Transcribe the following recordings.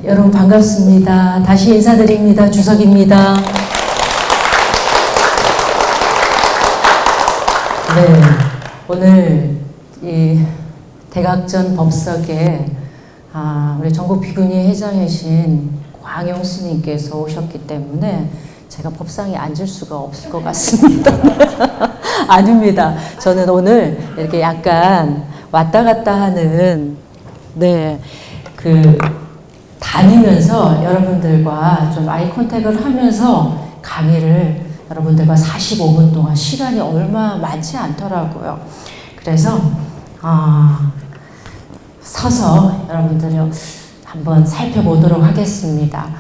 여러분 반갑습니다. 다시 인사드립니다. 주석입니다. 네, 오늘 이 대각전 법석에 우리 전국 비구니 회장이신 광영 스님께서 오셨기 때문에 제가 법상에 앉을 수가 없을 것 같습니다. 아닙니다. 저는 오늘 이렇게 약간 왔다 갔다 하는 다니면서 여러분들과 좀 아이 컨택을 하면서 강의를 여러분들과 45분 동안 시간이 얼마 많지 않더라고요. 그래서 서서 여러분들을 한번 살펴보도록 하겠습니다.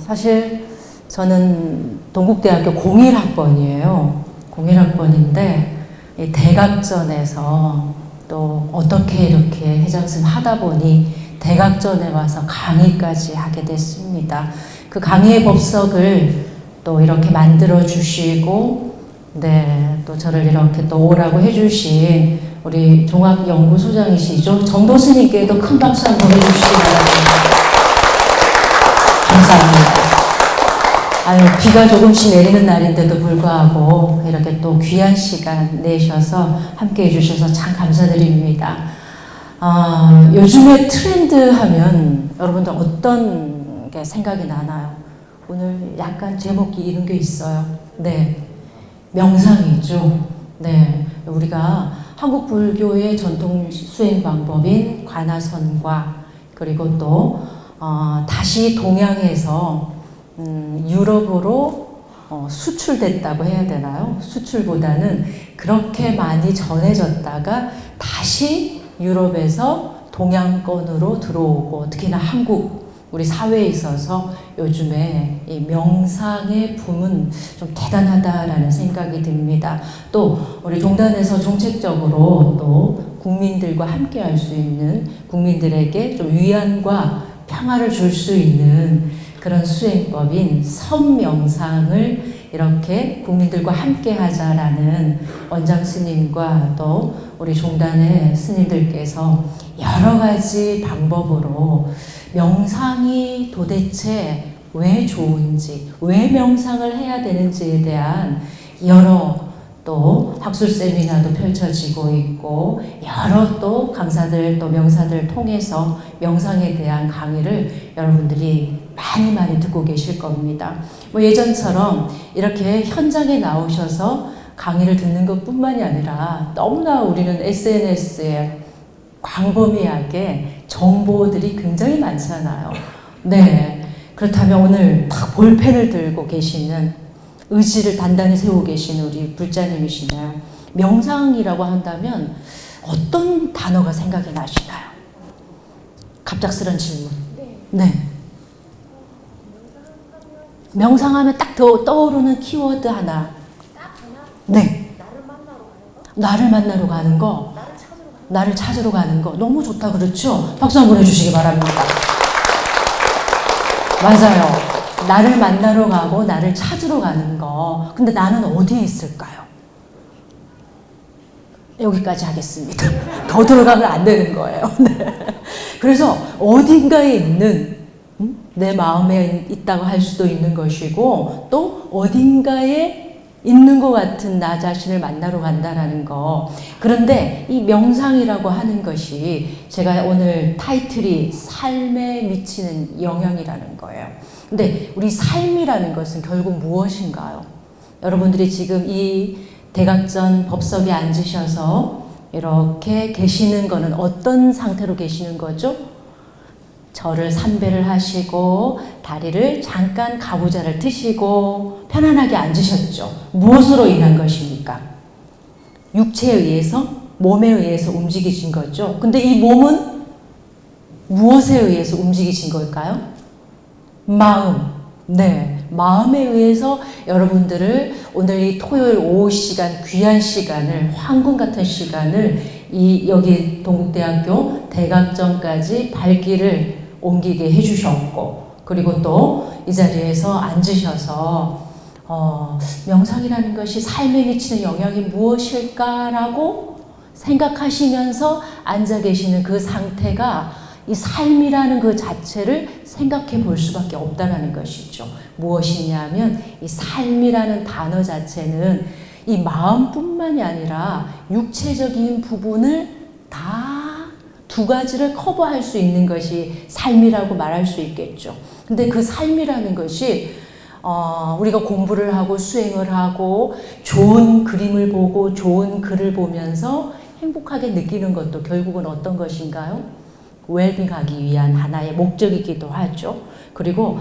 사실 저는 동국대학교 01학번이에요. 01학번인데 이 대각전에서 또 어떻게 이렇게 회장님 하다 보니 대각전에 와서 강의까지 하게 됐습니다. 그 강의의 법석을 또 이렇게 만들어 주시고, 또 저를 이렇게 또 오라고 해주신 우리 종합연구소장이시죠? 정도스님께도 큰 박수 한번 해주시기 바랍니다. 감사합니다. 비가 조금씩 내리는 날인데도 불구하고 이렇게 또 귀한 시간 내셔서 함께 해주셔서 참 감사드립니다. 요즘에 트렌드 하면 여러분들 어떤 게 생각이 나나요? 오늘 약간 제목이 이런 게 있어요. 명상이죠. 우리가 한국 불교의 전통 수행 방법인 관아선과 그리고 또 다시 동양에서 유럽으로 수출됐다고 해야 되나요? 수출보다는 그렇게 많이 전해졌다가 다시 유럽에서 동양권으로 들어오고 특히나 한국 우리 사회에 있어서 요즘에 이 명상의 붐은 좀 대단하다라는 생각이 듭니다. 또 우리 종단에서 정책적으로 또 국민들과 함께 할 수 있는 국민들에게 좀 위안과 평화를 줄 수 있는 그런 수행법인 선명상을 이렇게 국민들과 함께 하자라는 원장 스님과 또 우리 종단의 스님들께서 여러 가지 방법으로 명상이 도대체 왜 좋은지, 왜 명상을 해야 되는지에 대한 여러 또 학술 세미나도 펼쳐지고 있고 여러 또 강사들 또 명사들 통해서 명상에 대한 강의를 여러분들이 많이 듣고 계실 겁니다. 예전처럼 이렇게 현장에 나오셔서 강의를 듣는 것뿐만이 아니라 너무나 우리는 SNS에 광범위하게 정보들이 굉장히 많잖아요. 그렇다면 오늘 딱 볼펜을 들고 계시는 의지를 단단히 세우고 계시는 우리 불자님이시나요? 명상이라고 한다면 어떤 단어가 생각이 나시나요? 갑작스런 질문. 명상하면 딱 떠오르는 키워드 하나. 나를 만나러 가는 거. 나를 찾으러 가는 거. 너무 좋다, 그렇죠? 박수 한번 해주시기 바랍니다. 맞아요. 나를 만나러 가고 나를 찾으러 가는 거. 근데 나는 어디에 있을까요? 여기까지 하겠습니다. 더 들어가면 안 되는 거예요. 그래서 어딘가에 있는 내 마음에 있다고 할 수도 있는 것이고 또 어딘가에 있는 것 같은 나 자신을 만나러 간다라는 거. 그런데 이 명상이라고 하는 것이 제가 오늘 타이틀이 삶에 미치는 영향이라는 거예요. 근데 우리 삶이라는 것은 결국 무엇인가요? 여러분들이 지금 이 대각전 법석에 앉으셔서 이렇게 계시는 거는 어떤 상태로 계시는 거죠? 절을 삼배를 하시고 다리를 잠깐 가부좌를 트시고 편안하게 앉으셨죠. 무엇으로 인한 것입니까? 육체에 의해서, 몸에 의해서 움직이신 거죠. 근데 이 몸은 무엇에 의해서 움직이신 걸까요? 마음. 마음에 의해서 여러분들을 오늘 이 토요일 오후 시간, 귀한 시간을, 황금 같은 시간을 여기 동국대학교 대각전까지 발길을 옮기게 해주셨고, 그리고 또 이 자리에서 앉으셔서 명상이라는 것이 삶에 미치는 영향이 무엇일까라고 생각하시면서 앉아 계시는 그 상태가 이 삶이라는 그 자체를 생각해 볼 수밖에 없다는 것이죠. 무엇이냐면 이 삶이라는 단어 자체는 이 마음뿐만이 아니라 육체적인 부분을 다 두 가지를 커버할 수 있는 것이 삶이라고 말할 수 있겠죠. 근데 그 삶이라는 것이 우리가 공부를 하고 수행을 하고 좋은 그림을 보고 좋은 글을 보면서 행복하게 느끼는 것도 결국은 어떤 것인가요? 웰빙하기 위한 하나의 목적이기도 하죠. 그리고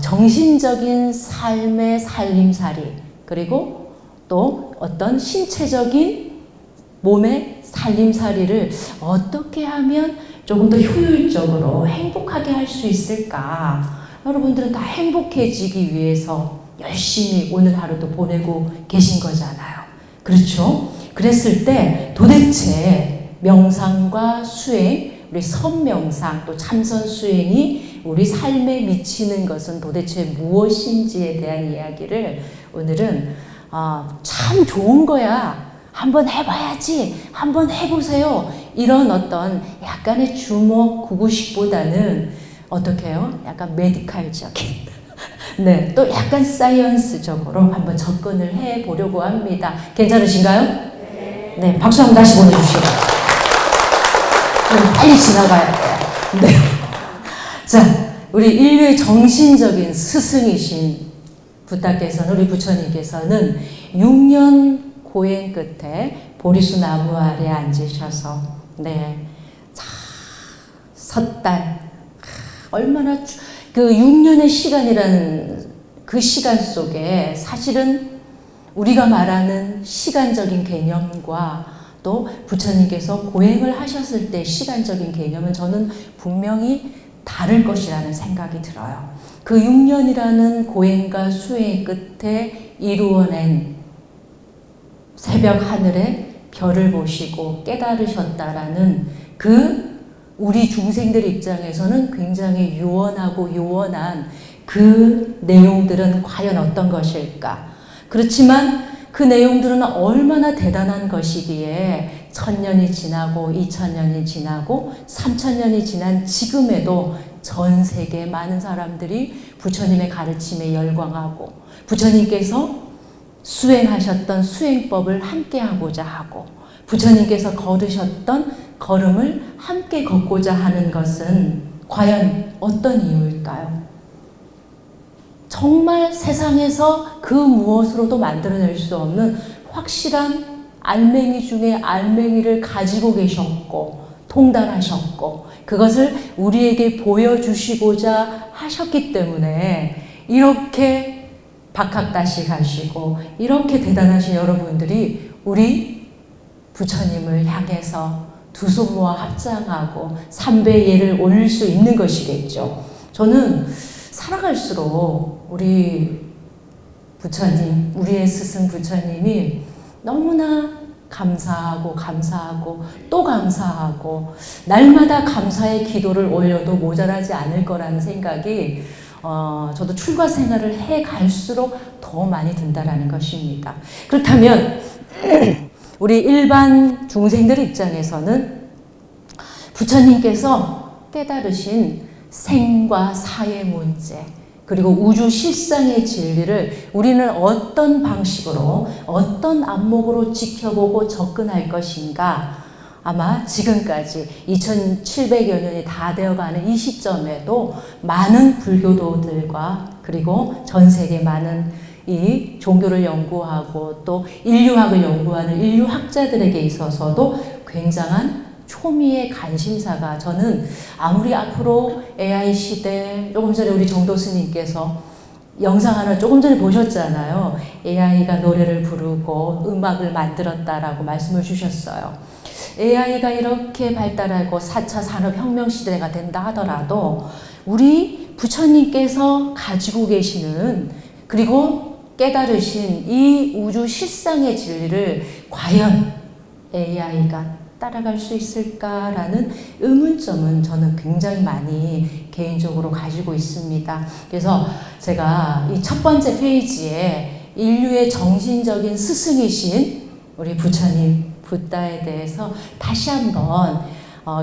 정신적인 삶의 살림살이, 그리고 또 어떤 신체적인 몸의 살림살이를 어떻게 하면 조금 더 효율적으로 행복하게 할 수 있을까? 여러분들은 다 행복해지기 위해서 열심히 오늘 하루도 보내고 계신 거잖아요. 그렇죠? 그랬을 때 도대체 명상과 수행, 우리 선명상 또 참선 수행이 우리 삶에 미치는 것은 도대체 무엇인지에 대한 이야기를 오늘은 참 좋은 거야, 한번 해봐야지, 한번 해보세요, 이런 어떤 약간의 주먹 구구식보다는 어떻게 해요? 약간 메디칼적인 네, 또 약간 사이언스적으로 한번 접근을 해보려고 합니다. 괜찮으신가요? 네, 박수 한번 다시 보내주시고 빨리 지나가야 돼요. 네. 자, 우리 인류의 정신적인 스승이신 부다께서는, 우리 부처님께서는 6년 고행 끝에 보리수 나무 아래 앉으셔서 섰단, 얼마나 그 6년의 시간이라는 그 시간 속에 사실은 우리가 말하는 시간적인 개념과 또 부처님께서 고행을 하셨을 때 시간적인 개념은 저는 분명히 다를 것이라는 생각이 들어요. 그 6년이라는 고행과 수행의 끝에 이루어낸 새벽 하늘에 별을 보시고 깨달으셨다라는 그 우리 중생들 입장에서는 굉장히 유원하고 요원한 그 내용들은 과연 어떤 것일까? 그렇지만 그 내용들은 얼마나 대단한 것이기에 1000년이 지나고 2000년이 지나고 3000년이 지난 지금에도 전 세계 많은 사람들이 부처님의 가르침에 열광하고 부처님께서 수행하셨던 수행법을 함께 하고자 하고 부처님께서 걸으셨던 걸음을 함께 걷고자 하는 것은 과연 어떤 이유일까요? 정말 세상에서 그 무엇으로도 만들어낼 수 없는 확실한 알맹이 중에 알맹이를 가지고 계셨고 통달하셨고 그것을 우리에게 보여주시고자 하셨기 때문에 이렇게 박학다식하시고 이렇게 대단하신 여러분들이 우리 부처님을 향해서 두 손 모아 합장하고 삼배 예를 올릴 수 있는 것이겠죠. 저는 살아갈수록 우리 부처님, 우리의 스승 부처님이 너무나 감사하고 또 감사하고 날마다 감사의 기도를 올려도 모자라지 않을 거라는 생각이 저도 출가 생활을 해 갈수록 더 많이 든다라는 것입니다. 그렇다면 우리 일반 중생들 입장에서는 부처님께서 깨달으신 생과 사의 문제, 그리고 우주 실상의 진리를 우리는 어떤 방식으로, 어떤 안목으로 지켜보고 접근할 것인가? 아마 지금까지 2700여 년이 다 되어가는 이 시점에도 많은 불교도들과 그리고 전 세계 많은 이 종교를 연구하고 또 인류학을 연구하는 인류학자들에게 있어서도 굉장한 초미의 관심사가, 저는 아무리 앞으로 AI 시대, 조금 전에 우리 정도 스님께서 영상 하나 조금 전에 보셨잖아요. AI가 노래를 부르고 음악을 만들었다라고 말씀을 주셨어요. AI가 이렇게 발달하고 4차 산업혁명 시대가 된다 하더라도 우리 부처님께서 가지고 계시는 그리고 깨달으신 이 우주 실상의 진리를 과연 AI가 따라갈 수 있을까라는 의문점은 저는 굉장히 많이 개인적으로 가지고 있습니다. 그래서 제가 이 첫 번째 페이지에 인류의 정신적인 스승이신 우리 부처님, 붓다에 대해서 다시 한번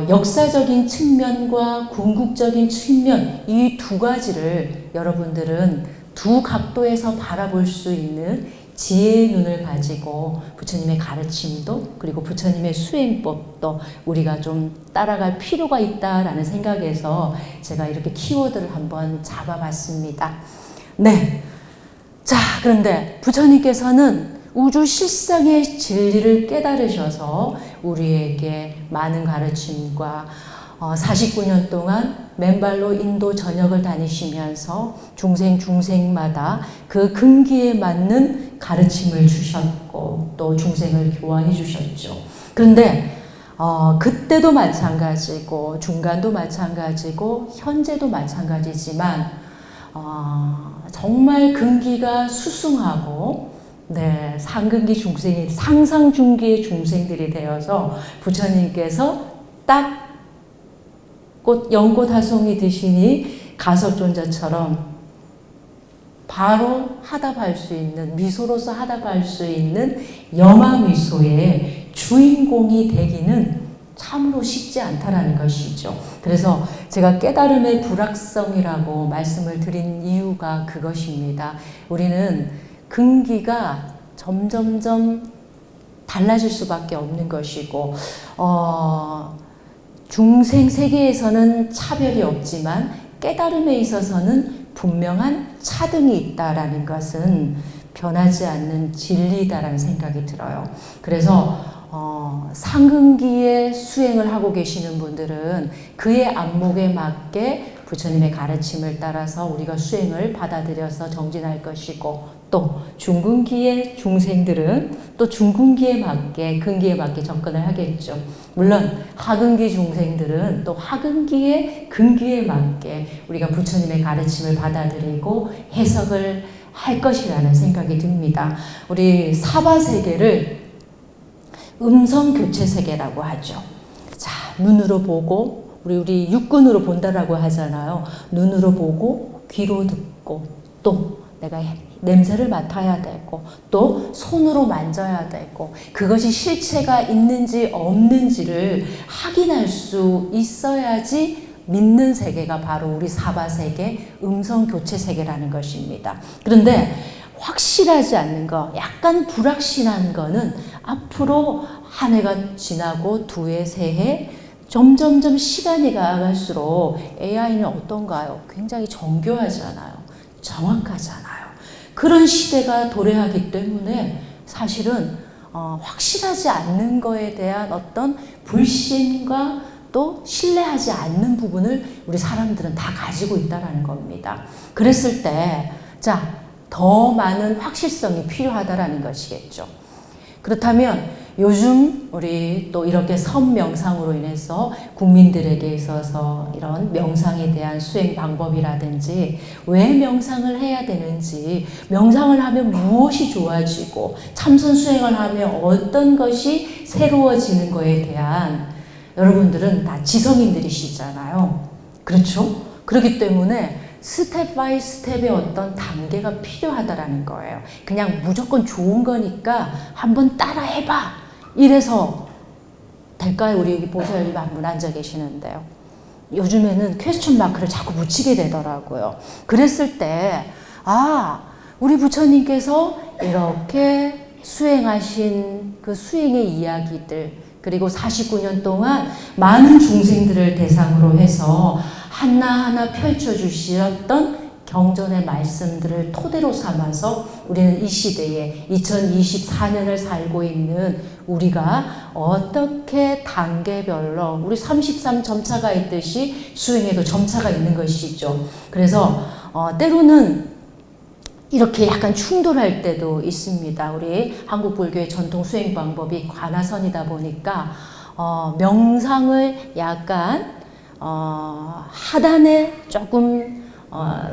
역사적인 측면과 궁극적인 측면 이 두 가지를 여러분들은 두 각도에서 바라볼 수 있는 지혜의 눈을 가지고 부처님의 가르침도 그리고 부처님의 수행법도 우리가 좀 따라갈 필요가 있다라는 생각에서 제가 이렇게 키워드를 한번 잡아봤습니다. 네. 자, 그런데 부처님께서는 우주 실상의 진리를 깨달으셔서 우리에게 많은 가르침과 49년 동안 맨발로 인도 전역을 다니시면서 중생마다 그 근기에 맞는 가르침을 주셨고 또 중생을 교화해 주셨죠. 그런데 그때도 마찬가지고 중간도 마찬가지고 현재도 마찬가지지만 정말 근기가 수승하고 네, 상근기 중생이 상상중기의 중생들이 되어서 부처님께서 딱 연꽃 하송이 드시니 가섭존자처럼 바로 하답할 수 있는 미소로서 하답할 수 있는 여마미소의 주인공이 되기는 참으로 쉽지 않다라는 것이죠. 그래서 제가 깨달음의 불확성이라고 말씀을 드린 이유가 그것입니다. 우리는 근기가 점점점 달라질 수밖에 없는 것이고 중생 세계에서는 차별이 없지만 깨달음에 있어서는 분명한 차등이 있다라는 것은 변하지 않는 진리다라는 생각이 들어요. 그래서 상근기에 수행을 하고 계시는 분들은 그의 안목에 맞게 부처님의 가르침을 따라서 우리가 수행을 받아들여서 정진할 것이고 또 중근기의 중생들은 또 중근기에 맞게 근기에 맞게 접근을 하겠죠. 물론 하근기 중생들은 또 하근기의 근기에 맞게 우리가 부처님의 가르침을 받아들이고 해석을 할 것이라는 생각이 듭니다. 우리 사바세계를 음성교체세계라고 하죠. 자, 눈으로 보고 우리 육근으로 본다라고 하잖아요. 눈으로 보고 귀로 듣고 또 내가 냄새를 맡아야 되고 또 손으로 만져야 되고 그것이 실체가 있는지 없는지를 확인할 수 있어야지 믿는 세계가 바로 우리 사바세계 음성교체세계라는 것입니다. 그런데 확실하지 않는 거, 약간 불확실한 거는 앞으로 한 해가 지나고 두 해, 세 해 점점점 시간이 가갈수록 AI는 어떤가요? 굉장히 정교하잖아요. 정확하잖아요. 그런 시대가 도래하기 때문에 사실은 확실하지 않는 거에 대한 어떤 불신과 또 신뢰하지 않는 부분을 우리 사람들은 다 가지고 있다는 겁니다. 그랬을 때, 자, 더 많은 확실성이 필요하다라는 것이겠죠. 그렇다면 요즘 우리 또 이렇게 선명상으로 인해서 국민들에게 있어서 이런 명상에 대한 수행 방법이라든지 왜 명상을 해야 되는지 명상을 하면 무엇이 좋아지고 참선 수행을 하면 어떤 것이 새로워지는 거에 대한 여러분들은 다 지성인들이시잖아요. 그렇죠? 그렇기 때문에 스텝 바이 스텝의 어떤 단계가 필요하다라는 거예요. 그냥 무조건 좋은 거니까 한번 따라 해봐. 이래서 될까요? 우리 여기 보살님 한 분 앉아 계시는데요. 요즘에는 퀘스천 마크를 자꾸 붙이게 되더라고요. 그랬을 때, 우리 부처님께서 이렇게 수행하신 그 수행의 이야기들, 그리고 49년 동안 많은 중생들을 대상으로 해서 하나하나 펼쳐주셨던 경전의 말씀들을 토대로 삼아서 우리는 이 시대에 2024년을 살고 있는 우리가 어떻게 단계별로 우리 33 점차가 있듯이 수행에도 점차가 있는 것이죠. 그래서 때로는 이렇게 약간 충돌할 때도 있습니다. 우리 한국 불교의 전통 수행 방법이 관화선이다 보니까 명상을 약간 하단에 조금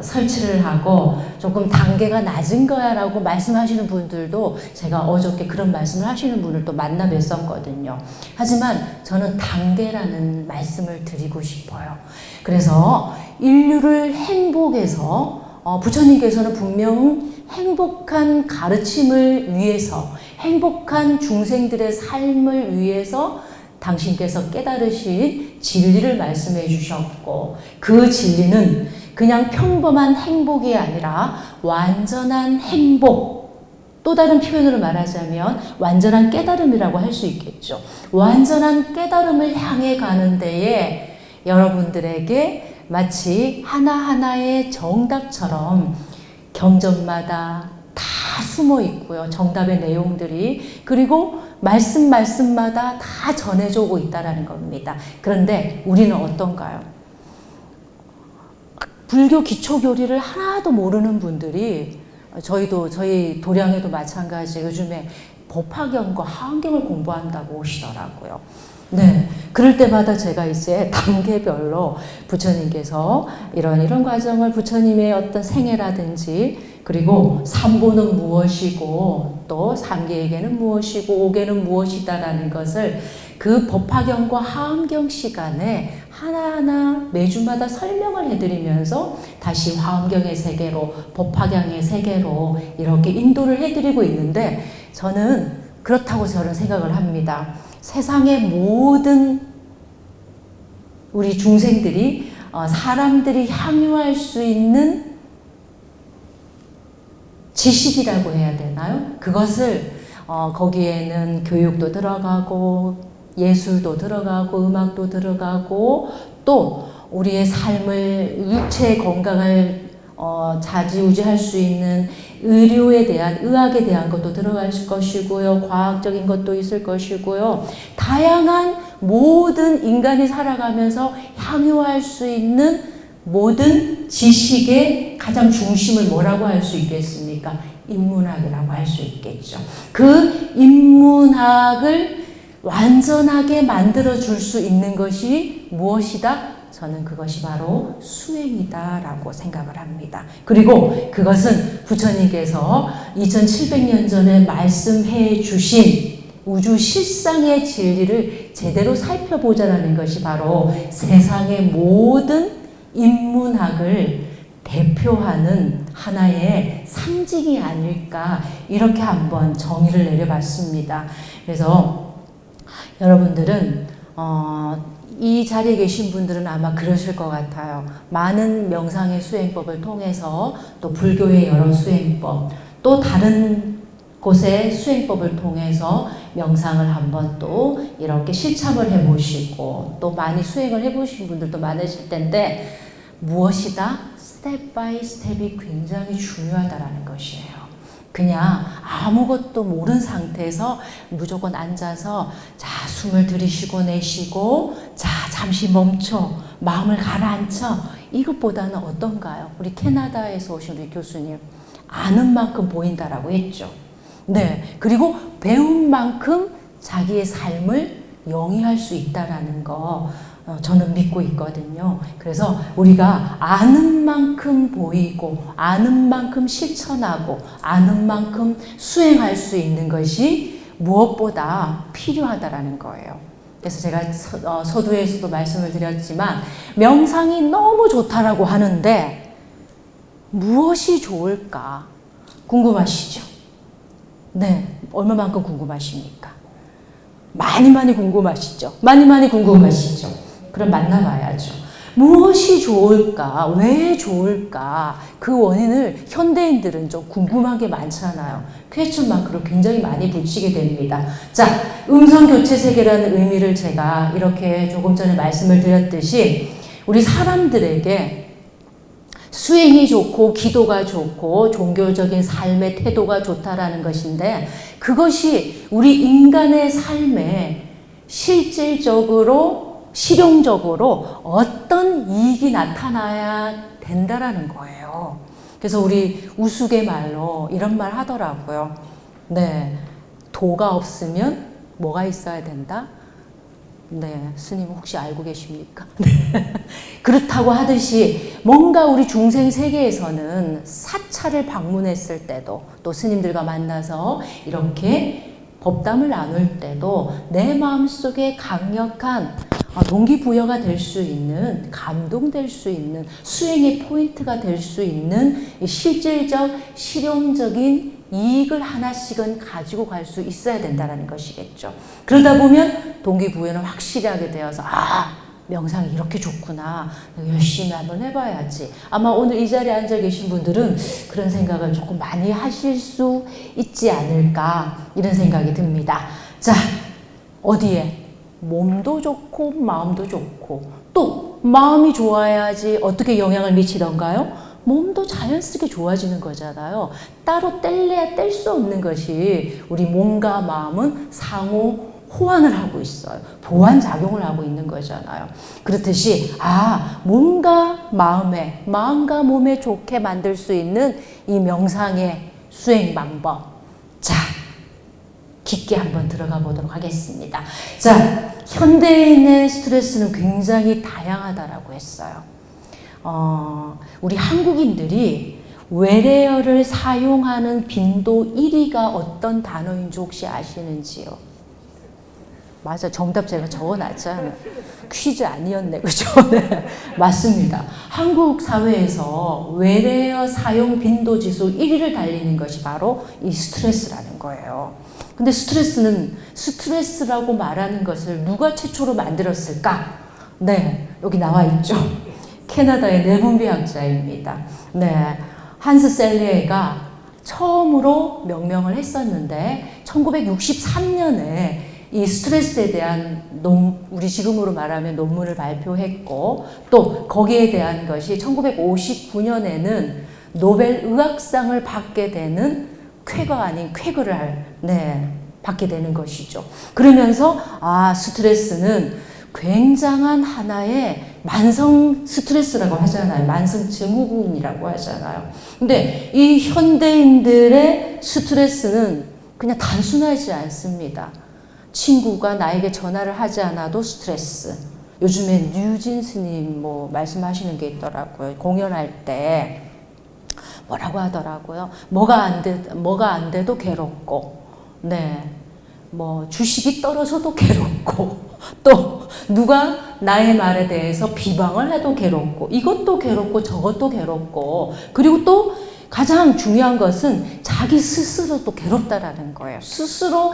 설치를 하고 조금 단계가 낮은 거야 라고 말씀하시는 분들도 제가 어저께 그런 말씀을 하시는 분을 또 만나 뵀었거든요. 하지만 저는 단계라는 말씀을 드리고 싶어요. 그래서 인류를 행복에서 부처님께서는 분명 행복한 가르침을 위해서 행복한 중생들의 삶을 위해서 당신께서 깨달으신 진리를 말씀해 주셨고, 그 진리는 그냥 평범한 행복이 아니라 완전한 행복, 또 다른 표현으로 말하자면 완전한 깨달음이라고 할 수 있겠죠. 완전한 깨달음을 향해 가는 데에 여러분들에게 마치 하나하나의 정답처럼 경전마다 다 숨어 있고요. 정답의 내용들이. 그리고 말씀마다 다 전해져 오고 있다는 겁니다. 그런데 우리는 어떤가요? 불교 기초교리를 하나도 모르는 분들이, 저희 도량에도 마찬가지, 요즘에 법화경과 하원경을 공부한다고 오시더라고요. 네. 그럴 때마다 제가 이제 단계별로 부처님께서 이런 과정을, 부처님의 어떤 생애라든지, 그리고 삼보는 무엇이고 또 삼계에게는 무엇이고 오계는 무엇이다라는 것을 그 법화경과 하엄경 시간에 하나하나 매주마다 설명을 해드리면서 다시 화엄경의 세계로, 법화경의 세계로 이렇게 인도를 해드리고 있는데, 저는 그렇다고 저는 생각을 합니다. 세상의 모든 우리 중생들이, 사람들이 향유할 수 있는 지식이라고 해야 되나요? 그것을 거기에는 교육도 들어가고 예술도 들어가고 음악도 들어가고 또 우리의 삶을, 육체의 건강을 좌지우지할 수 있는 의료에 대한, 의학에 대한 것도 들어갈 것이고요. 과학적인 것도 있을 것이고요. 다양한 모든 인간이 살아가면서 향유할 수 있는 모든 지식의 가장 중심을 뭐라고 할 수 있겠습니까? 인문학이라고 할 수 있겠죠. 그 인문학을 완전하게 만들어줄 수 있는 것이 무엇이다? 저는 그것이 바로 수행이다라고 생각을 합니다. 그리고 그것은 부처님께서 2700년 전에 말씀해 주신 우주 실상의 진리를 제대로 살펴보자라는 것이 바로 세상의 모든 인문학을 대표하는 하나의 상징이 아닐까, 이렇게 한번 정의를 내려봤습니다. 그래서 여러분들은 이 자리에 계신 분들은 아마 그러실 것 같아요. 많은 명상의 수행법을 통해서, 또 불교의 여러 수행법, 또 다른 곳의 수행법을 통해서 명상을 한번 또 이렇게 실참을 해보시고, 또 많이 수행을 해보신 분들도 많으실 텐데, 무엇이다? 스텝 바이 스텝이 굉장히 중요하다라는 것이에요. 그냥 아무것도 모르는 상태에서 무조건 앉아서, 자, 숨을 들이쉬고 내쉬고, 자, 잠시 멈춰, 마음을 가라앉혀, 이것보다는 어떤가요? 우리 캐나다에서 오신 우리 교수님, 아는 만큼 보인다라고 했죠. 네. 그리고 배운 만큼 자기의 삶을 영위할 수 있다라는 거, 저는 믿고 있거든요. 그래서 우리가 아는 만큼 보이고, 아는 만큼 실천하고, 아는 만큼 수행할 수 있는 것이 무엇보다 필요하다라는 거예요. 그래서 제가 서두에서도 말씀을 드렸지만, 명상이 너무 좋다라고 하는데 무엇이 좋을까 궁금하시죠? 네, 얼마만큼 궁금하십니까? 많이 궁금하시죠? 많이 궁금하시죠? 그럼 만나봐야죠. 무엇이 좋을까? 왜 좋을까? 그 원인을 현대인들은 좀 궁금한 게 많잖아요. 퀘스천 마크로 굉장히 많이 붙이게 됩니다. 자, 음성교체 세계라는 의미를 제가 이렇게 조금 전에 말씀을 드렸듯이, 우리 사람들에게 수행이 좋고 기도가 좋고 종교적인 삶의 태도가 좋다라는 것인데, 그것이 우리 인간의 삶에 실질적으로, 실용적으로 어떤 이익이 나타나야 된다라는 거예요. 그래서 우리 우스갯말로 이런 말 하더라고요. 네, 도가 없으면 뭐가 있어야 된다? 네, 스님 혹시 알고 계십니까? 그렇다고 하듯이 뭔가 우리 중생 세계에서는 사찰을 방문했을 때도, 또 스님들과 만나서 이렇게 법담을 나눌 때도 내 마음속에 강력한 동기부여가 될 수 있는, 감동될 수 있는, 수행의 포인트가 될 수 있는 실질적, 실용적인 이익을 하나씩은 가지고 갈 수 있어야 된다는 것이겠죠. 그러다 보면 동기부여는 확실히 하게 되어서 명상이 이렇게 좋구나. 열심히 한번 해봐야지. 아마 오늘 이 자리에 앉아 계신 분들은 그런 생각을 조금 많이 하실 수 있지 않을까 이런 생각이 듭니다. 자, 어디에? 몸도 좋고 마음도 좋고 또 마음이 좋아야지 어떻게 영향을 미치던가요? 몸도 자연스럽게 좋아지는 거잖아요. 따로 뗄래야 뗄 수 없는 것이 우리 몸과 마음은 상호 호환을 하고 있어요. 보완 작용을 하고 있는 거잖아요. 그렇듯이 몸과 마음과 몸에 좋게 만들 수 있는 이 명상의 수행 방법. 자, 깊게 한번 들어가 보도록 하겠습니다. 자, 현대인의 스트레스는 굉장히 다양하다라고 했어요. 우리 한국인들이 외래어를 사용하는 빈도 1위가 어떤 단어인지 혹시 아시는지요? 맞아, 정답 제가 적어놨잖아요. 퀴즈 아니었네, 그죠? 네, 맞습니다. 한국 사회에서 외래어 사용 빈도 지수 1위를 달리는 것이 바로 이 스트레스라는 거예요. 근데 스트레스라고 말하는 것을 누가 최초로 만들었을까? 네, 여기 나와 있죠. 캐나다의 내분비학자입니다. 네, 한스 셀리에가 처음으로 명명을 했었는데 1963년에 이 스트레스에 대한 우리 지금으로 말하면 논문을 발표했고 또 거기에 대한 것이 1959년에는 노벨 의학상을 받게 되는 쾌거가 아닌 쾌거를 받게 되는 것이죠. 그러면서 스트레스는 굉장한 하나의 만성 스트레스라고 하잖아요. 만성 증후군이라고 하잖아요. 근데 이 현대인들의 스트레스는 그냥 단순하지 않습니다. 친구가 나에게 전화를 하지 않아도 스트레스. 요즘에 뉴진 스님 말씀하시는 게 있더라고요. 공연할 때 뭐라고 하더라고요. 뭐가 안 돼도 괴롭고, 주식이 떨어져도 괴롭고, 또 누가 나의 말에 대해서 비방을 해도 괴롭고, 이것도 괴롭고 저것도 괴롭고, 그리고 또 가장 중요한 것은 자기 스스로도 괴롭다라는 거예요. 스스로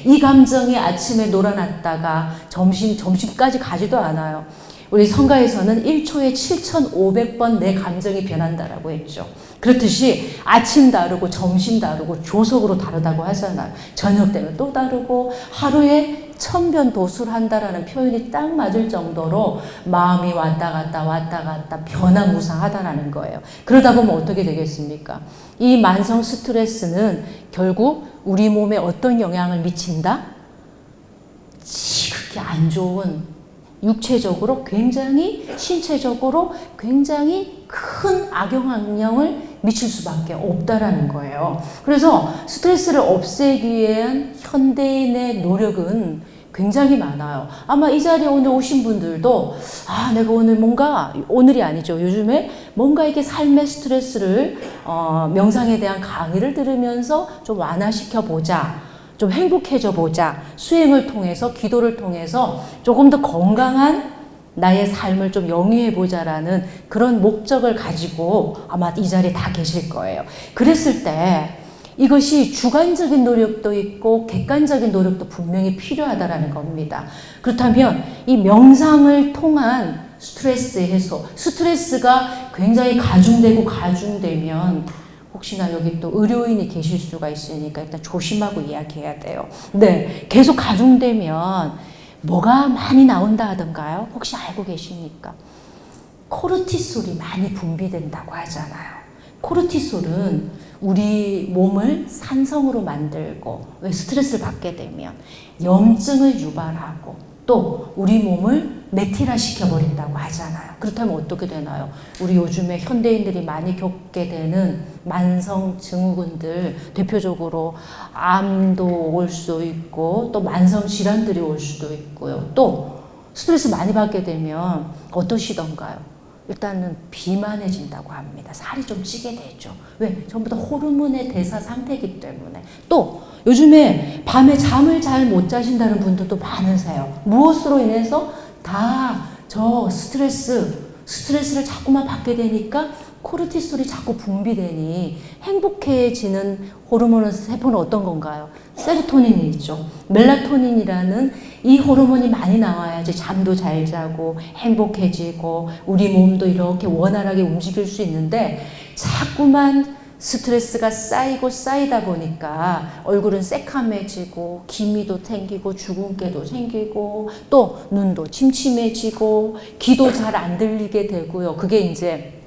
이 감정이 아침에 놀아놨다가 점심까지 가지도 않아요. 우리 성가에서는 1초에 7,500번 내 감정이 변한다라고 했죠. 그렇듯이 아침 다르고 점심 다르고 조석으로 다르다고 하잖아요. 저녁 되면 또 다르고 하루에 천변도술한다라는 표현이 딱 맞을 정도로 마음이 왔다 갔다 변화무쌍하다라는 거예요. 그러다 보면 어떻게 되겠습니까? 이 만성 스트레스는 결국 우리 몸에 어떤 영향을 미친다? 지극히 안 좋은 육체적으로 굉장히 신체적으로 굉장히 큰 악영향을 미칠 수밖에 없다라는 거예요. 그래서 스트레스를 없애기 위한 현대인의 노력은 굉장히 많아요. 아마 이 자리에 오늘 오신 분들도 내가 오늘이 아니죠. 요즘에 뭔가 이렇게 삶의 스트레스를 명상에 대한 강의를 들으면서 좀 완화시켜 보자. 좀 행복해져 보자. 수행을 통해서, 기도를 통해서 조금 더 건강한 나의 삶을 좀 영위해 보자라는 그런 목적을 가지고 아마 이 자리에 다 계실 거예요. 그랬을 때 이것이 주관적인 노력도 있고 객관적인 노력도 분명히 필요하다라는 겁니다. 그렇다면 이 명상을 통한 스트레스 해소, 스트레스가 굉장히 가중되면 혹시나 여기 또 의료인이 계실 수가 있으니까 일단 조심하고 이야기해야 돼요. 계속 가중되면 뭐가 많이 나온다 하던가요? 혹시 알고 계십니까? 코르티솔이 많이 분비된다고 하잖아요. 코르티솔은 우리 몸을 산성으로 만들고 왜 스트레스를 받게 되면 염증을 유발하고 또 우리 몸을 메티라 시켜버린다고 하잖아요. 그렇다면 어떻게 되나요? 우리 요즘에 현대인들이 많이 겪게 되는 만성 증후군들, 대표적으로 암도 올 수 있고 또 만성 질환들이 올 수도 있고요. 또 스트레스 많이 받게 되면 어떠시던가요? 일단은 비만해진다고 합니다. 살이 좀 찌게 되죠. 왜? 전부 다 호르몬의 대사 상태이기 때문에. 또 요즘에 밤에 잠을 잘 못 자신다는 분들도 많으세요. 무엇으로 인해서? 다 저 스트레스를 자꾸만 받게 되니까 코르티솔이 자꾸 분비되니 행복해지는 호르몬 세포는 어떤 건가요? 세로토닌이 있죠. 멜라토닌이라는 이 호르몬이 많이 나와야지 잠도 잘 자고 행복해지고 우리 몸도 이렇게 원활하게 움직일 수 있는데 자꾸만 스트레스가 쌓이고 쌓이다 보니까 얼굴은 새카매지고 기미도 생기고 주근깨도 생기고 또 눈도 침침해지고 귀도 잘 안 들리게 되고요. 그게 이제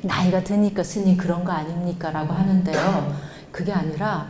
나이가 드니까 스님 그런 거 아닙니까? 라고 하는데요. 그게 아니라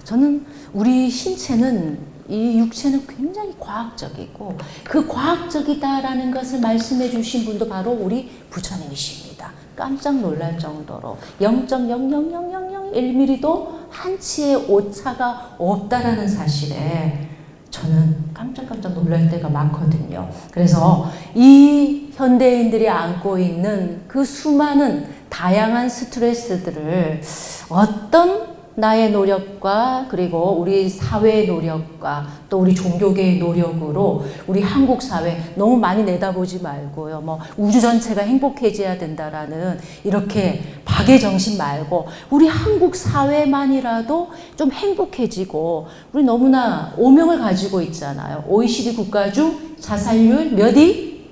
저는 우리 신체는 이 육체는 굉장히 과학적이고 그 과학적이다라는 것을 말씀해 주신 분도 바로 우리 부처님이십니다. 깜짝 놀랄 정도로 0.0000001mm도 한치의 오차가 없다라는 사실에 저는 깜짝깜짝 놀랄 때가 많거든요. 그래서 이 현대인들이 안고 있는 그 수많은 다양한 스트레스들을 어떤 나의 노력과 그리고 우리 사회의 노력과 또 우리 종교계의 노력으로 우리 한국 사회 너무 많이 내다보지 말고요. 뭐 우주 전체가 행복해져야 된다라는 이렇게 박의 정신 말고 우리 한국 사회만이라도 좀 행복해지고 우리 너무나 오명을 가지고 있잖아요. OECD 국가 중 자살률 몇 위?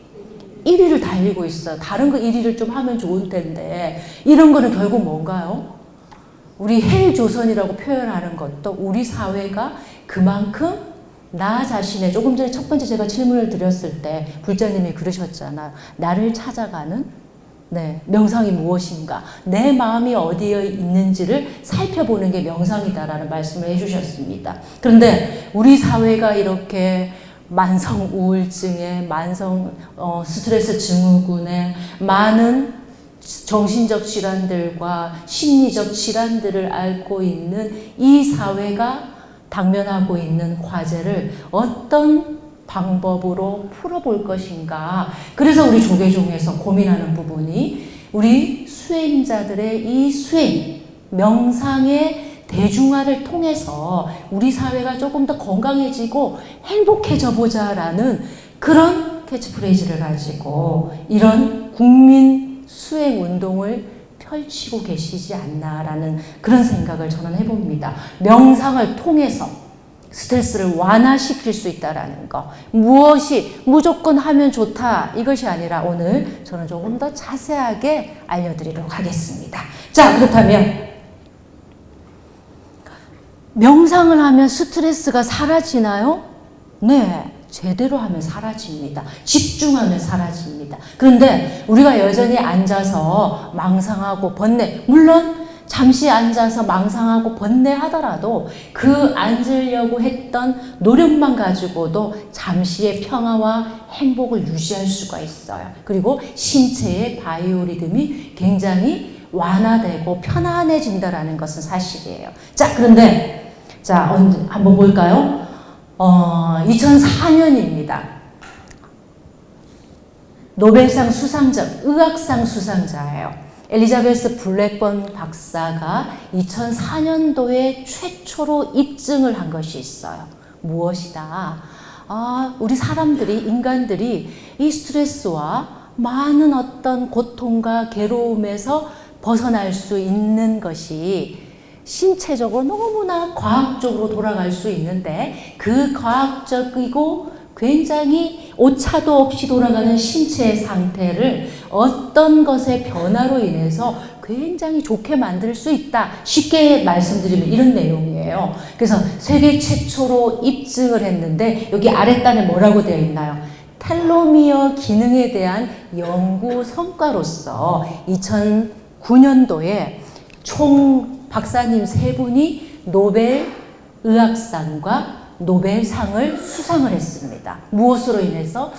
1위를 달리고 있어요. 다른 거 1위를 좀 하면 좋을 텐데 이런 거는 결국 뭔가요? 우리 헬조선이라고 표현하는 것도 우리 사회가 그만큼 나 자신의 조금 전에 첫 번째 제가 질문을 드렸을 때 불자님이 그러셨잖아요. 나를 찾아가는 명상이 무엇인가? 내 마음이 어디에 있는지를 살펴보는 게 명상이다라는 말씀을 해주셨습니다. 그런데 우리 사회가 이렇게 만성 우울증에 만성 스트레스 증후군에 많은 정신적 질환들과 심리적 질환들을 앓고 있는 이 사회가 당면하고 있는 과제를 어떤 방법으로 풀어볼 것인가. 그래서 우리 조계종에서 고민하는 부분이 우리 수행자들의 이 수행, 명상의 대중화를 통해서 우리 사회가 조금 더 건강해지고 행복해져 보자라는 그런 캐치프레이즈를 가지고 이런 국민 수행 운동을 펼치고 계시지 않나라는 그런 생각을 저는 해봅니다. 명상을 통해서 스트레스를 완화시킬 수 있다라는 거. 무엇이 무조건 하면 좋다 이것이 아니라 오늘 저는 조금 더 자세하게 알려드리도록 하겠습니다. 자, 그렇다면 명상을 하면 스트레스가 사라지나요? 네. 제대로 하면 사라집니다. 집중하면 사라집니다. 그런데 우리가 여전히 앉아서 망상하고 번뇌, 물론 잠시 앉아서 망상하고 번뇌하더라도 그 앉으려고 했던 노력만 가지고도 잠시의 평화와 행복을 유지할 수가 있어요. 그리고 신체의 바이오리듬이 굉장히 완화되고 편안해진다라는 것은 사실이에요. 자, 그런데 한번 볼까요? 2004년입니다. 노벨상 수상자, 의학상 수상자예요. 엘리자베스 블랙번 박사가 2004년도에 최초로 입증을 한 것이 있어요. 무엇이다? 우리 사람들이, 인간들이 이 스트레스와 많은 어떤 고통과 괴로움에서 벗어날 수 있는 것이 신체적으로 너무나 과학적으로 돌아갈 수 있는데 그 과학적이고 굉장히 오차도 없이 돌아가는 신체의 상태를 어떤 것의 변화로 인해서 굉장히 좋게 만들 수 있다. 쉽게 말씀드리면 이런 내용이에요. 그래서 세계 최초로 입증을 했는데 여기 아랫단에 뭐라고 되어 있나요? 텔로미어 기능에 대한 연구 성과로서 2009년도에 총 박사님 3분이 노벨 의학상과 노벨상을 수상을 했습니다. 무엇으로 인해서?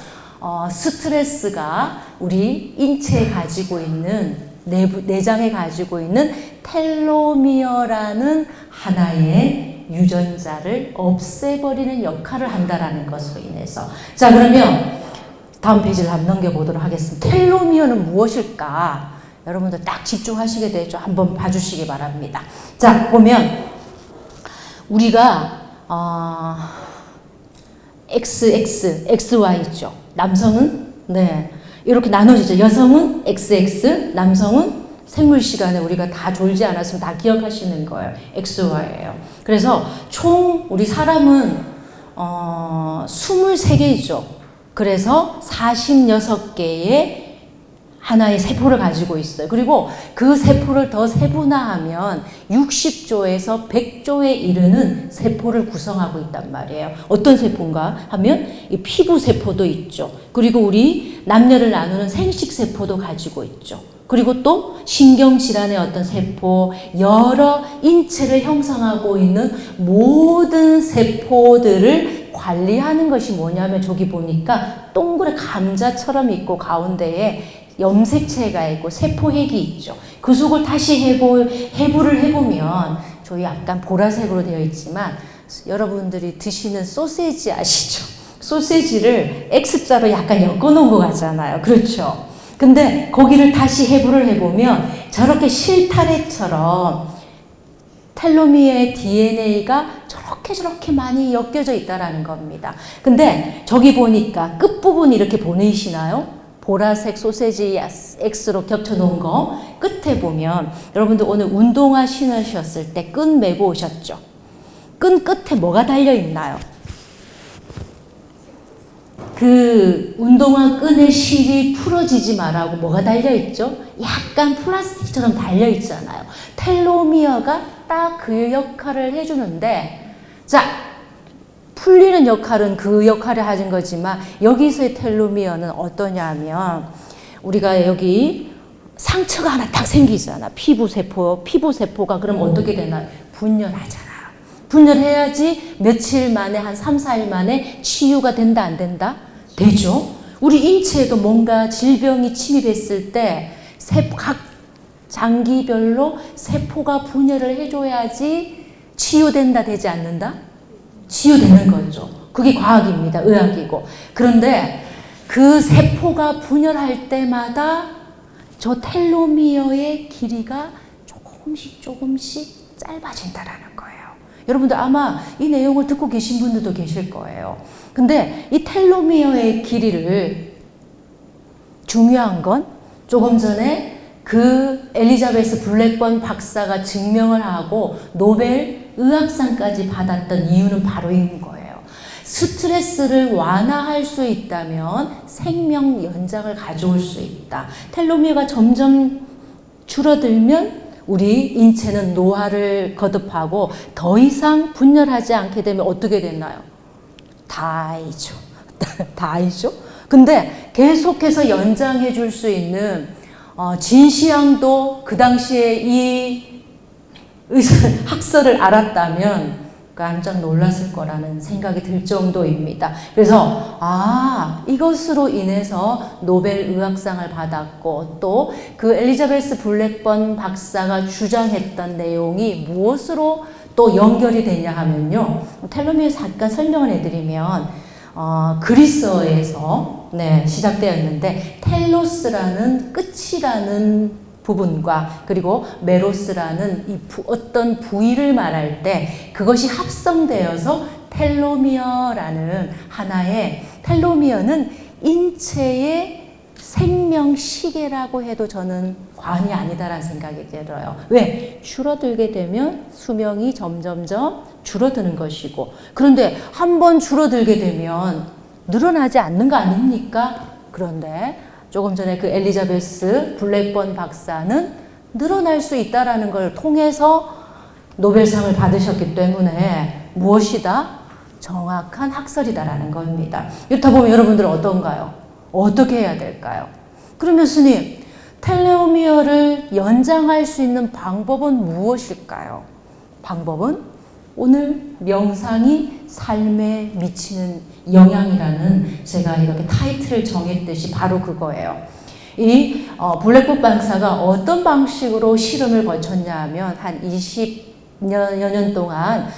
스트레스가 우리 인체에 가지고 있는 내장에 가지고 있는 텔로미어라는 하나의 유전자를 없애버리는 역할을 한다라는 것으로 인해서. 자, 그러면 다음 페이지를 한번 넘겨보도록 하겠습니다. 텔로미어는 무엇일까? 여러분들 딱 집중하시게 되죠. 한번 봐주시기 바랍니다. 자, 보면 우리가 XX, XY 있죠. 남성은 이렇게 나눠지죠. 여성은 XX, 남성은 생물 시간에 우리가 다 졸지 않았으면 다 기억하시는 거예요. XY예요. 그래서 총 우리 사람은 23개죠. 그래서 46개의 하나의 세포를 가지고 있어요. 그리고 그 세포를 더 세분화하면 60조에서 100조에 이르는 세포를 구성하고 있단 말이에요. 어떤 세포인가 하면 이 피부 세포도 있죠. 그리고 우리 남녀를 나누는 생식 세포도 가지고 있죠. 그리고 또 신경질환의 어떤 세포, 여러 인체를 형성하고 있는 모든 세포들을 관리하는 것이 뭐냐면 저기 보니까 동그랗게 감자처럼 있고 가운데에 염색체가 있고 세포핵이 있죠. 그 속을 다시 해부를 해보면 저희 약간 보라색으로 되어 있지만 여러분들이 드시는 소세지 아시죠? 소세지를 X자로 약간 엮어놓은 것 같잖아요. 그렇죠? 근데 거기를 다시 해부를 해보면 저렇게 실타래처럼 텔로미어의 DNA가 저렇게 많이 엮여져 있다라는 겁니다. 근데 저기 보니까 끝부분 이렇게 보이시나요? 보라색 소세지 X로 겹쳐놓은 거 끝에 보면 여러분들 오늘 운동화 신으셨을 때 끈 매고 오셨죠? 끈 끝에 뭐가 달려있나요? 그 운동화 끈의 실이 풀어지지 말라고 뭐가 달려있죠? 약간 플라스틱처럼 달려있잖아요. 텔로미어가 딱 그 역할을 해주는데, 자, 풀리는 역할은 그 역할을 하는 거지만 여기서의 텔로미어는 어떠냐 하면 우리가 여기 상처가 하나 딱 생기잖아. 피부세포가 그럼 어떻게 되나요? 분열하잖아요. 분열해야지 며칠 만에 한 3, 4일 만에 치유가 된다 안 된다? 되죠. 우리 인체에도 뭔가 질병이 침입했을 때 각 장기별로 세포가 분열을 해줘야지 치유된다 되지 않는다? 치유되는 거죠. 그게 과학입니다. 의학이고. 그런데 그 세포가 분열할 때마다 저 텔로미어의 길이가 조금씩 짧아진다라는 거예요. 여러분들 아마 이 내용을 듣고 계신 분들도 계실 거예요. 근데 이 텔로미어의 길이를 중요한 건 조금 전에 그 엘리자베스 블랙번 박사가 증명을 하고 노벨 의학상까지 받았던 이유는 바로 이런 거예요. 스트레스를 완화할 수 있다면 생명 연장을 가져올 수 있다. 텔로미어가 점점 줄어들면 우리 인체는 노화를 거듭하고 더 이상 분열하지 않게 되면 어떻게 됐나요? 다이죠. 다이죠. 근데 계속해서 연장해 줄 수 있는 진시황도 그 당시에 이 학설을 알았다면 깜짝 놀랐을 거라는 생각이 들 정도입니다. 그래서 이것으로 인해서 노벨 의학상을 받았고 또 그 엘리자베스 블랙번 박사가 주장했던 내용이 무엇으로 또 연결이 되냐 하면요. 텔로미어 잠깐 설명을 해드리면 그리스어에서 시작되었는데 텔로스라는 끝이라는 부분과 그리고 메로스라는 이 어떤 부위를 말할 때 그것이 합성되어서 텔로미어라는 하나의 텔로미어는 인체의 생명 시계라고 해도 저는 과언이 아니다라는 생각이 들어요. 왜? 줄어들게 되면 수명이 점점점 줄어드는 것이고 그런데 한번 줄어들게 되면 늘어나지 않는 거 아닙니까? 그런데 조금 전에 그 엘리자베스 블랙번 박사는 늘어날 수 있다라는 걸 통해서 노벨상을 받으셨기 때문에 무엇이다? 정확한 학설이다라는 겁니다. 이렇다 보면 여러분들은 어떤가요? 어떻게 해야 될까요? 그러면 스님, 텔로미어를 연장할 수 있는 방법은 무엇일까요? 방법은 오늘 명상이 삶에 미치는 영향이라는 제가 이렇게 타이틀을 정했듯이 바로 그거예요. 이 블랙번 박사가 어떤 방식으로 실험을 거쳤냐 하면 한 20여 년 동안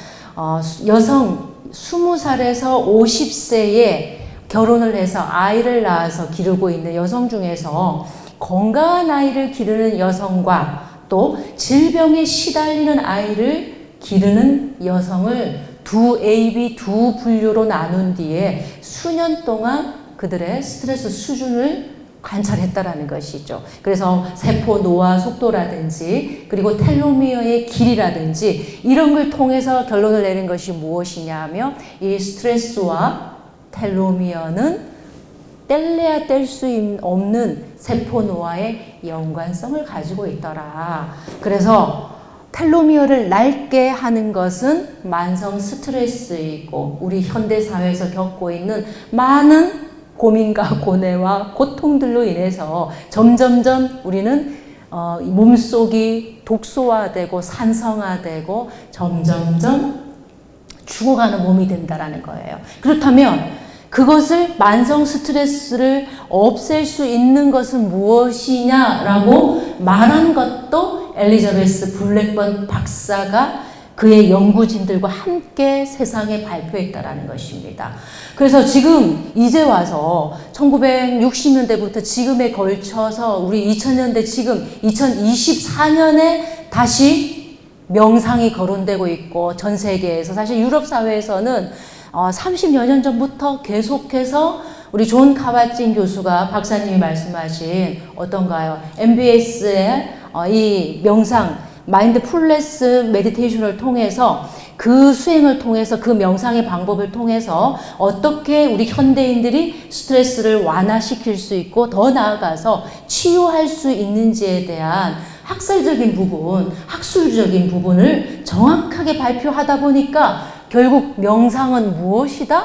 여성 20살에서 50세에 결혼을 해서 아이를 낳아서 기르고 있는 여성 중에서 건강한 아이를 기르는 여성과 또 질병에 시달리는 아이를 기르는 여성을 두 A, B 두 분류로 나눈 뒤에 수년 동안 그들의 스트레스 수준을 관찰했다라는 것이죠. 그래서 세포 노화 속도라든지 그리고 텔로미어의 길이라든지 이런 걸 통해서 결론을 내린 것이 무엇이냐 하면 이 스트레스와 텔로미어는 뗄래야 뗄 수 없는 세포 노화의 연관성을 가지고 있더라. 그래서 텔로미어를 낡게 하는 것은 만성 스트레스이고 우리 현대사회에서 겪고 있는 많은 고민과 고뇌와 고통들로 인해서 점점점 우리는 몸속이 독소화되고 산성화되고 점점점 죽어가는 몸이 된다라는 거예요. 그렇다면 그것을 만성 스트레스를 없앨 수 있는 것은 무엇이냐라고 말한 것도 엘리자베스 블랙번 박사가 그의 연구진들과 함께 세상에 발표했다라는 것입니다. 그래서 지금 이제 와서 1960년대부터 지금에 걸쳐서 우리 2000년대 지금 2024년에 다시 명상이 거론되고 있고 전 세계에서 사실 유럽 사회에서는 30여 년 전부터 계속해서 우리 존 카바찐 교수가 박사님이 말씀하신 어떤가요? MBS의 이 명상 마인드풀니스 메디테이션을 통해서 그 수행을 통해서 그 명상의 방법을 통해서 어떻게 우리 현대인들이 스트레스를 완화시킬 수 있고 더 나아가서 치유할 수 있는지에 대한 학설적인 부분, 학술적인 부분을 정확하게 발표하다 보니까 결국 명상은 무엇이다?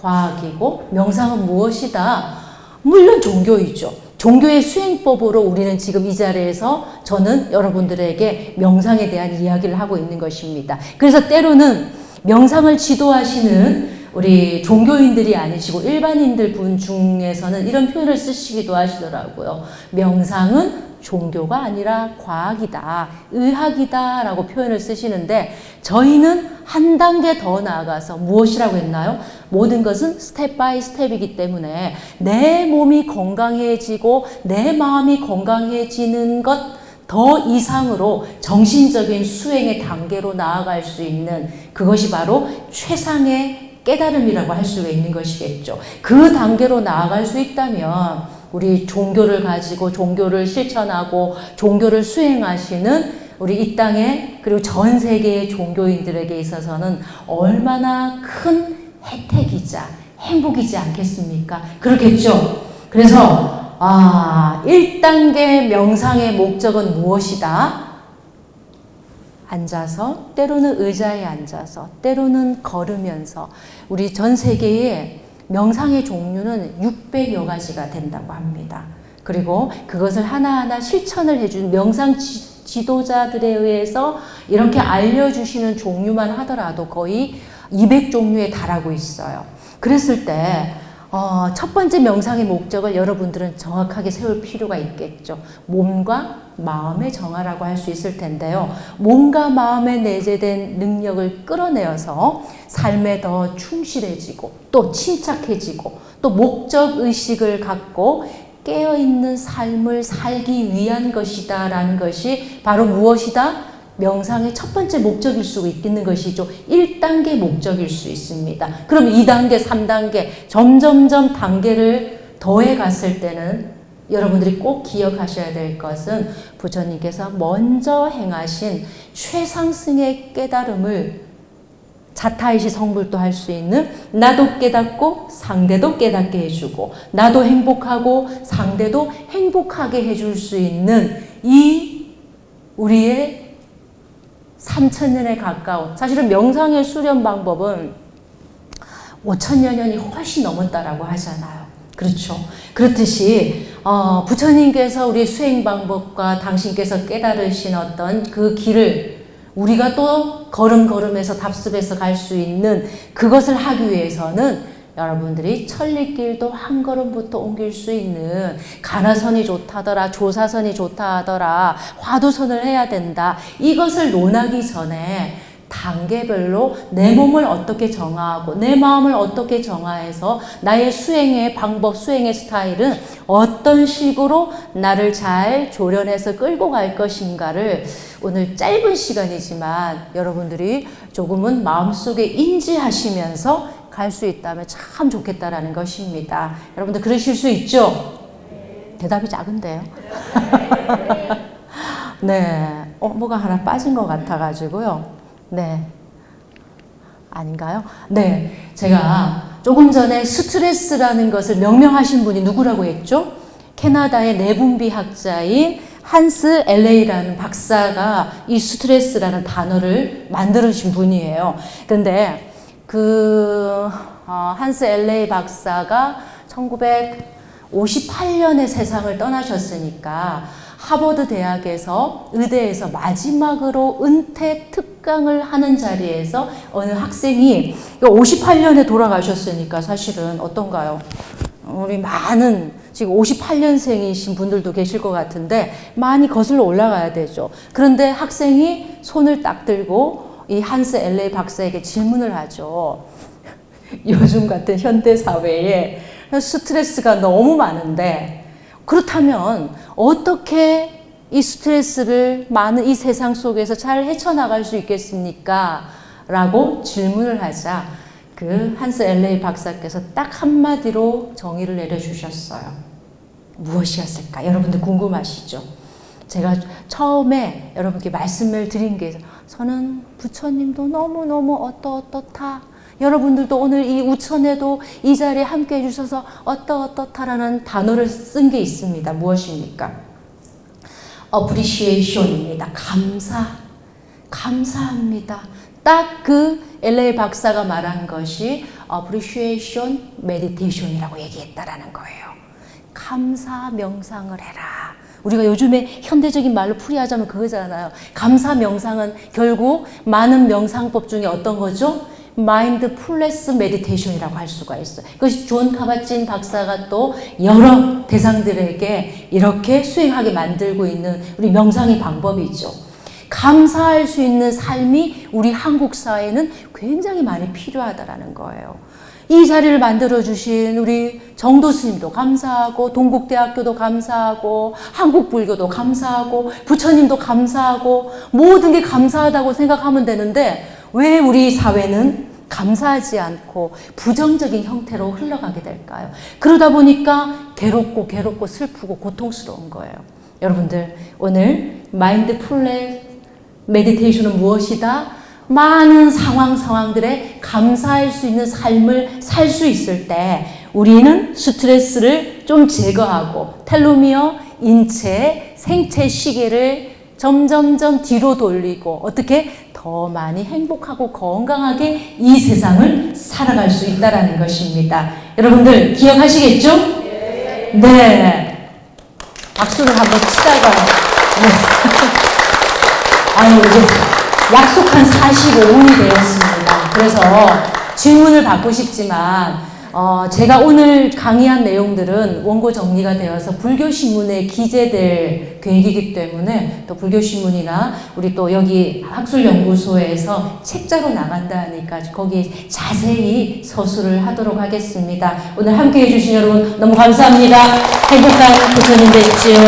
과학이고 명상은 무엇이다? 물론 종교이죠. 종교의 수행법으로 우리는 지금 이 자리에서 저는 여러분들에게 명상에 대한 이야기를 하고 있는 것입니다. 그래서 때로는 명상을 지도하시는 우리 종교인들이 아니시고 일반인들 분 중에서는 이런 표현을 쓰시기도 하시더라고요. 명상은 종교가 아니라 과학이다, 의학이다 라고 표현을 쓰시는데 저희는 한 단계 더 나아가서 무엇이라고 했나요? 모든 것은 스텝 바이 스텝이기 때문에 내 몸이 건강해지고 내 마음이 건강해지는 것 더 이상으로 정신적인 수행의 단계로 나아갈 수 있는 그것이 바로 최상의 깨달음이라고 할 수가 있는 것이겠죠. 그 단계로 나아갈 수 있다면 우리 종교를 가지고 종교를 실천하고 종교를 수행하시는 우리 이 땅에 그리고 전 세계의 종교인들에게 있어서는 얼마나 큰 혜택이자 행복이지 않겠습니까? 그렇겠죠? 그래서 1단계 명상의 목적은 무엇이다? 앉아서 때로는 의자에 앉아서 때로는 걸으면서 우리 전 세계에 명상의 종류는 600여 가지가 된다고 합니다. 그리고 그것을 하나하나 실천을 해준 명상 지도자들에 의해서 이렇게 알려주시는 종류만 하더라도 거의 200종류에 달하고 있어요. 그랬을 때 첫 번째 명상의 목적을 여러분들은 정확하게 세울 필요가 있겠죠. 몸과 마음의 정화라고 할 수 있을 텐데요. 몸과 마음에 내재된 능력을 끌어내어서 삶에 더 충실해지고 또 침착해지고 또 목적의식을 갖고 깨어있는 삶을 살기 위한 것이다 라는 것이 바로 무엇이다? 명상의 첫 번째 목적일 수 있는 것이죠. 1단계 목적일 수 있습니다. 그럼 2단계, 3단계 점점점 단계를 더해 갔을 때는 여러분들이 꼭 기억하셔야 될 것은 부처님께서 먼저 행하신 최상승의 깨달음을 자타이시 성불도 할 수 있는 나도 깨닫고 상대도 깨닫게 해주고 나도 행복하고 상대도 행복하게 해줄 수 있는 이 우리의 3000년에 가까운 사실은 명상의 수련 방법은 5000여 년이 훨씬 넘었다라고 하잖아요. 그렇죠. 그렇듯이 부처님께서 우리 수행 방법과 당신께서 깨달으신 어떤 그 길을 우리가 또 걸음걸음해서 답습해서 갈 수 있는 그것을 하기 위해서는 여러분들이 천리길도 한 걸음부터 옮길 수 있는 가나선이 좋다더라, 조사선이 좋다 하더라, 화두선을 해야 된다. 이것을 논하기 전에 단계별로 내 몸을 어떻게 정화하고 내 마음을 어떻게 정화해서 나의 수행의 방법, 수행의 스타일은 어떤 식으로 나를 잘 조련해서 끌고 갈 것인가를 오늘 짧은 시간이지만 여러분들이 조금은 마음속에 인지하시면서 갈 수 있다면 참 좋겠다라는 것입니다. 여러분들 그러실 수 있죠? 대답이 작은데요. 네, 뭐가 하나 빠진 것 같아가지고요. 네, 아닌가요? 네, 제가 조금 전에 스트레스라는 것을 명명하신 분이 누구라고 했죠? 캐나다의 내분비학자인 한스 엘레이라는 박사가 이 스트레스라는 단어를 만들어주신 분이에요. 근데 한스 엘레이 박사가 1958년에 세상을 떠나셨으니까 하버드 대학에서 의대에서 마지막으로 은퇴 특강을 하는 자리에서 어느 학생이 58년에 돌아가셨으니까 사실은 어떤가요? 우리 많은 지금 58년생이신 분들도 계실 것 같은데 많이 거슬러 올라가야 되죠. 그런데 학생이 손을 딱 들고 이 한스 엘레이 박사에게 질문을 하죠. 요즘 같은 현대 사회에 스트레스가 너무 많은데 그렇다면 어떻게 이 스트레스를 많은 이 세상 속에서 잘 헤쳐나갈 수 있겠습니까? 라고 질문을 하자 그 한스 엘레이 박사께서 딱 한마디로 정의를 내려주셨어요. 무엇이었을까? 여러분들 궁금하시죠? 제가 처음에 여러분께 말씀을 드린 게 저는 부처님도 너무너무 어떻다. 여러분들도 오늘 이 우천에도 이 자리에 함께 해주셔서 어떻다라는 단어를 쓴 게 있습니다. 무엇입니까? appreciation입니다. 감사합니다. 딱 그 LA 박사가 말한 것이 appreciation meditation이라고 얘기했다라는 거예요. 감사 명상을 해라. 우리가 요즘에 현대적인 말로 풀이하자면 그거잖아요. 감사 명상은 결국 많은 명상법 중에 어떤 거죠? 마인드풀니스 메디테이션이라고 할 수가 있어요. 그것이 존 카바진 박사가 또 여러 대상들에게 이렇게 수행하게 만들고 있는 우리 명상의 방법이죠. 감사할 수 있는 삶이 우리 한국 사회에는 굉장히 많이 필요하다라는 거예요. 이 자리를 만들어주신 우리 정도 스님도 감사하고 동국대학교도 감사하고 한국불교도 감사하고 부처님도 감사하고 모든 게 감사하다고 생각하면 되는데 왜 우리 사회는 감사하지 않고 부정적인 형태로 흘러가게 될까요? 그러다 보니까 괴롭고 슬프고 고통스러운 거예요. 여러분들 오늘 마인드풀니스 메디테이션은 무엇이다? 많은 상황들에 감사할 수 있는 삶을 살 수 있을 때 우리는 스트레스를 좀 제거하고 텔로미어, 인체, 생체 시계를 점점점 뒤로 돌리고 어떻게 더 많이 행복하고 건강하게 이 세상을 살아갈 수 있다는 것입니다. 여러분들 기억하시겠죠? 네. 박수를 한번 치다가 네. 아유 이제 약속한 45분이 되었습니다. 그래서 질문을 받고 싶지만 제가 오늘 강의한 내용들은 원고 정리가 되어서 불교신문에 기재될 계획이기 때문에 또 불교신문이나 우리 또 여기 학술연구소에서 책자로 나간다니까 거기에 자세히 서술을 하도록 하겠습니다. 오늘 함께 해주신 여러분 너무 감사합니다. 행복한 부처님 되십시오.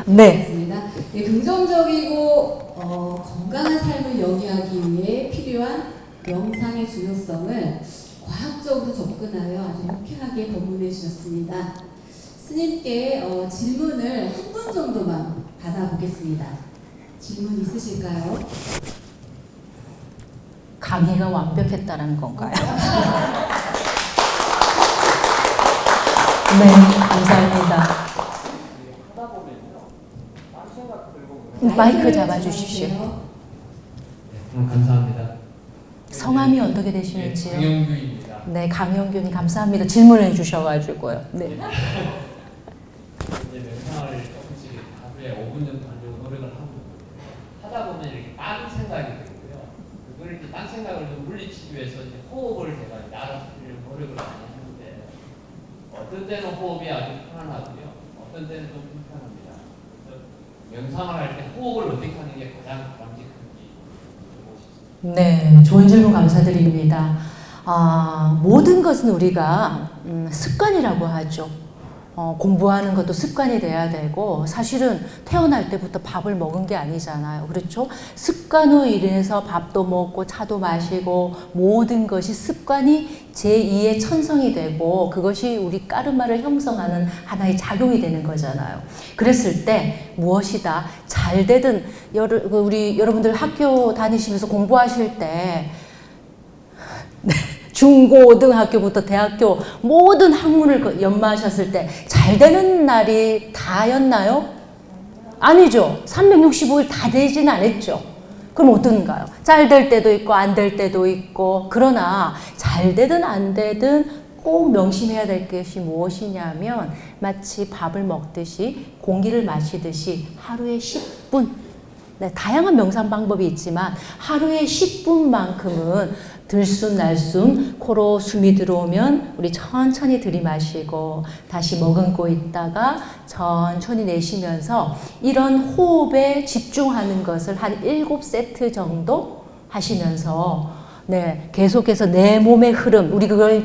네. 네, 긍정적이고 건강한 삶을 영위하기 위해 필요한 명상의 중요성을 과학적으로 접근하여 아주 유쾌하게 법문해 주셨습니다. 스님께 질문을 한 분 정도만 받아보겠습니다. 질문 있으실까요? 강의가 완벽했다는 건가요? 네, 감사합니다. 마이크 잡아주십시오. 감사합니다. 성함이 어떻게 되시는지요? 강영규입니다. 네, 강영규님 감사합니다. 질문해 주셔가지고요. 네. 이제 명상을 조금씩 하루에 5분 정도 하려고 노력을 하다 보면 이렇게 딴 생각이 들고요. 그걸 이렇게 딴 생각을 좀 물리치기 위해서 이제 호흡을 제가 알아보려고 노력을 많이 하는데 어떤 때는 호흡이 아주 편안하고요. 어떤 때는 좀 불편합니다. 명상을 할 때 호흡을 어떻게 하는 게 가장 바람직한지 보고 싶습니다. 네, 좋은 질문 감사드립니다. 모든 것은 우리가 습관이라고 하죠. 공부하는 것도 습관이 돼야 되고 사실은 태어날 때부터 밥을 먹은 게 아니잖아요. 그렇죠? 습관으로 인해서 밥도 먹고 차도 마시고 모든 것이 습관이 제2의 천성이 되고 그것이 우리 까르마를 형성하는 하나의 작용이 되는 거잖아요. 그랬을 때 무엇이다? 잘 되든 우리 여러분들 학교 다니시면서 공부하실 때 중고등학교부터 대학교 모든 학문을 연마하셨을 때 잘 되는 날이 다였나요? 아니죠. 365일 다 되진 않았죠. 그럼 어떤가요? 잘 될 때도 있고 안 될 때도 있고 그러나 잘 되든 안 되든 꼭 명심해야 될 것이 무엇이냐면 마치 밥을 먹듯이 공기를 마시듯이 하루에 10분 네, 다양한 명상 방법이 있지만 하루에 10분만큼은 들숨 날숨 코로 숨이 들어오면 우리 천천히 들이마시고 다시 머금고 있다가 천천히 내쉬면서 이런 호흡에 집중하는 것을 한 7세트 정도 하시면서 네, 계속해서 내 몸의 흐름 우리 그걸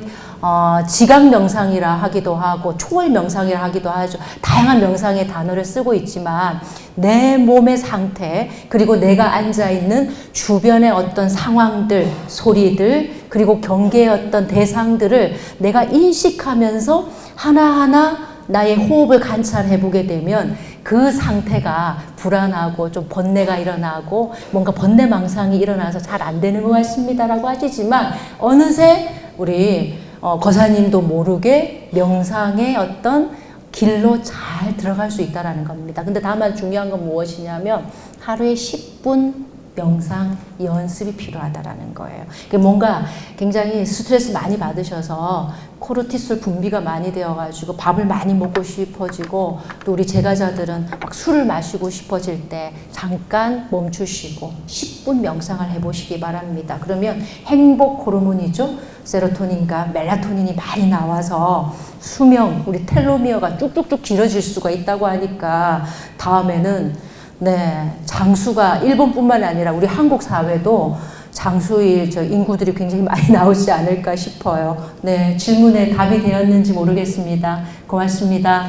지각 명상이라 하기도 하고 초월 명상이라 하기도 하죠. 다양한 명상의 단어를 쓰고 있지만 내 몸의 상태 그리고 내가 앉아있는 주변의 어떤 상황들, 소리들 그리고 경계의 어떤 대상들을 내가 인식하면서 하나하나 나의 호흡을 관찰해 보게 되면 그 상태가 불안하고 좀 번뇌가 일어나고 뭔가 번뇌망상이 일어나서 잘 안 되는 것 같습니다라고 하시지만 어느새 우리 거사님도 모르게 명상의 어떤 길로 잘 들어갈 수 있다는 겁니다. 근데 다만 중요한 건 무엇이냐면 하루에 10분 명상 연습이 필요하다라는 거예요. 뭔가 굉장히 스트레스 많이 받으셔서 코르티솔 분비가 많이 되어가지고 밥을 많이 먹고 싶어지고 또 우리 제가자들은 막 술을 마시고 싶어질 때 잠깐 멈추시고 10분 명상을 해보시기 바랍니다. 그러면 행복 호르몬이죠. 세로토닌과 멜라토닌이 많이 나와서 수명, 우리 텔로미어가 쭉쭉쭉 길어질 수가 있다고 하니까 다음에는 네, 장수가 일본뿐만 아니라 우리 한국 사회도 장수일 인구들이 굉장히 많이 나오지 않을까 싶어요. 네, 질문에 답이 되었는지 모르겠습니다. 고맙습니다.